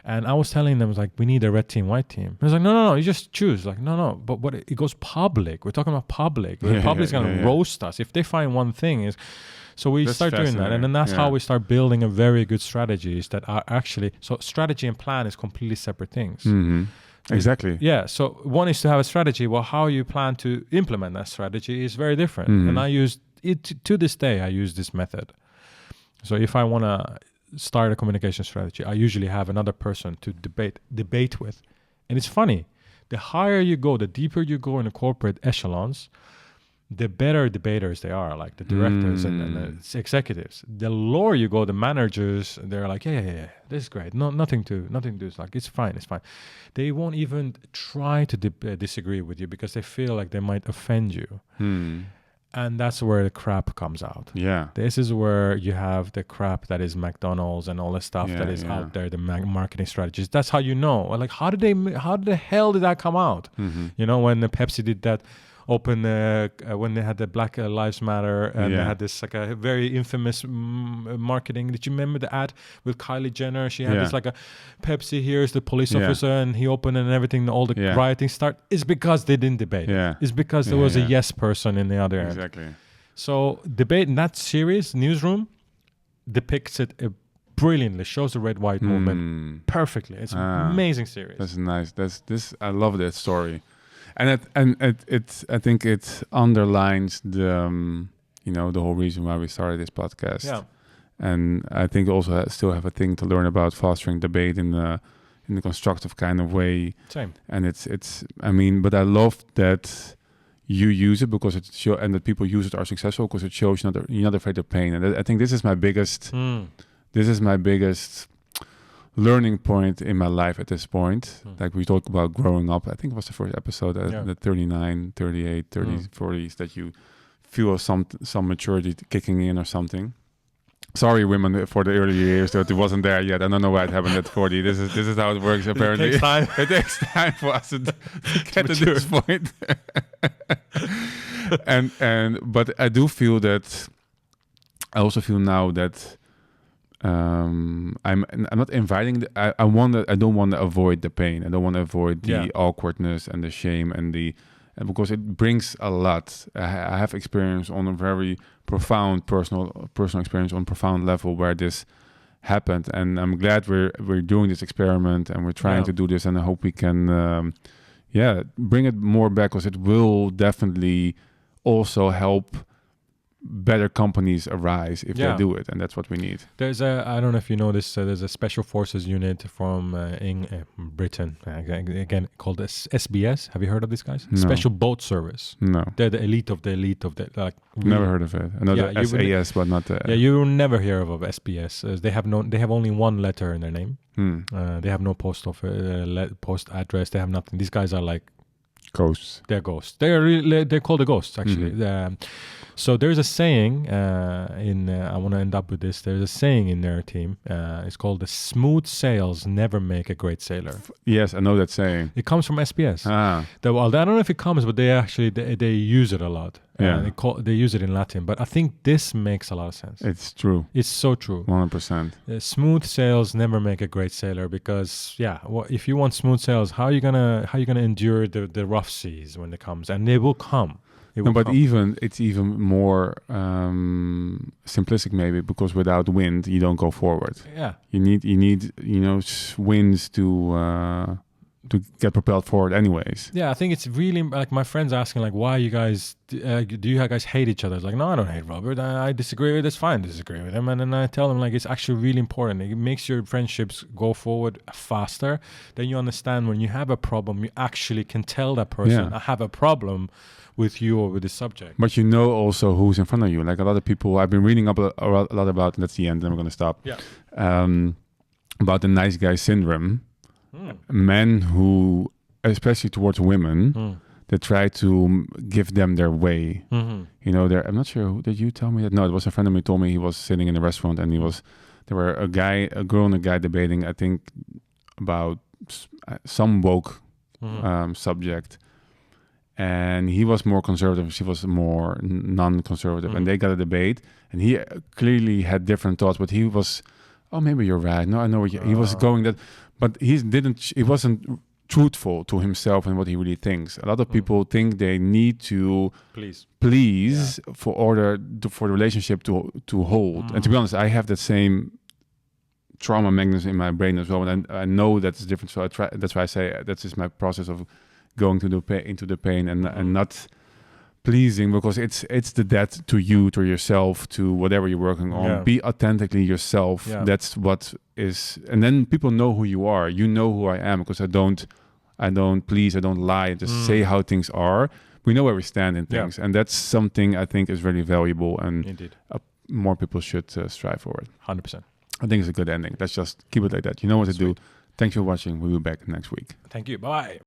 and I was telling them, like, we need a red team, white team. I was like, no, you just choose. Like, no, but what it goes public. We're talking about public. The public's gonna roast us if they find one thing. So we start doing that, and then that's how we start building a very good strategies that are actually, so strategy and plan is completely separate things. Exactly. Yeah. So one is to have a strategy. Well, how you plan to implement that strategy is very different. And I use it to this day. I use this method. So if I want to start a communication strategy, I usually have another person to debate with. And it's funny The higher you go, the deeper you go in the corporate echelons, the better debaters they are, like the directors and the executives. The lower you go, the managers, they're like, yeah, this is great. No, nothing to do. It's like, it's fine. They won't even try to disagree with you because they feel like they might offend you. And that's where the crap comes out. Yeah. This is where you have the crap that is McDonald's and all the stuff that is out there, the marketing strategies. That's how you know. Like, how the hell did that come out? You know, when the Pepsi did that open, when they had the Black Lives Matter, and they had this like a very infamous marketing. Did you remember the ad with Kylie Jenner? She had this like a Pepsi, here's the police officer, and he opened and everything, all the rioting start. It's because they didn't debate. It's because there was a yes person in the other end. Exactly. So debate in that series, Newsroom, depicts it brilliantly, shows the red-white movement perfectly. It's an amazing series. That's nice. I love that story. And I think it underlines the the whole reason why we started this podcast. Yeah. And I think also still have a thing to learn about fostering debate in the constructive kind of way. Same. And but I love that you use it because it and that people use it are successful because it shows you're not afraid of pain. And I think this is my biggest learning point in my life at this point. Like we talk about growing up. I think it was the first episode, the 39, 38, 30, 40s, that you feel some maturity kicking in or something. Sorry, women, for the early years that it wasn't there yet. I don't know why it happened at 40. This is how it works apparently. It takes time. It takes time for us to get to this point. But I do feel that I also feel now that I'm not inviting. I don't want to avoid the pain. I don't want to avoid the awkwardness and the shame and because it brings a lot. I have experience on a very profound personal experience on profound level where this happened, and I'm glad we're doing this experiment and we're trying to do this, and I hope we can bring it more back, because it will definitely also help better companies arise if they do it, and that's what we need. There's I don't know if you know this, there's a special forces unit from in Britain, again called SBS. Have you heard of these guys? No. Special Boat Service. No. They're the elite of the like. Never heard of it. I know the SAS, but not the... you will never hear of SBS. They have only one letter in their name. They have no post address. They have nothing. These guys are like ghosts. They're ghosts. They're called the ghosts, actually. So there's a saying I want to end up with this. There's a saying in their team. It's called "the smooth sails never make a great sailor." Yes, I know that saying. It comes from SBS. I don't know if it comes, but they use it a lot. They use it in Latin. But I think this makes a lot of sense. It's true. It's so true. 100%. Smooth sails never make a great sailor, because if you want smooth sails, how are you gonna endure the rough seas when it comes? And they will come. It's even more simplistic maybe, because without wind you don't go forward. Yeah, you need winds to get propelled forward anyways. Yeah, I think it's really like my friends asking like, why you guys do you guys hate each other? It's like, no, I don't hate Robert. I disagree with it. It's fine to disagree with him. And then I tell them like, it's actually really important. It makes your friendships go forward faster. Then you understand when you have a problem, you actually can tell that person, I have a problem with you or with the subject. But you know also who's in front of you. Like a lot of people I've been reading up a lot about, and that's the end, then we're going to stop. Yeah. About the nice guy syndrome. Men who, especially towards women, they try to give them their way. I'm not sure, did you tell me that? No, it was a friend of mine told me. He was sitting in a restaurant and there were a girl and a guy debating, I think, about some woke subject. And he was more conservative, she was more non-conservative. And they got a debate, and he clearly had different thoughts, but he was, maybe you're right. No, I know what he was going that, but he wasn't truthful to himself and what he really thinks. A lot of people think they need to please for the relationship to hold. And to be honest, I have that same trauma mechanism in my brain as well, and I know that's different. So that's why I say that's just my process of going into the pain and not pleasing, because it's the debt to you, to yourself, to whatever you're working on. Be authentically yourself. That's what is, and then people know who you are. You know who I am, because I don't I don't please, I don't lie. I just say how things are. We know where we stand in things, and that's something I think is really valuable, and Indeed. More people should strive for it. 100%. I think it's a good ending. Let's just keep it like that. You know what to do. Thanks for watching. We'll be back next week. Thank you. Bye.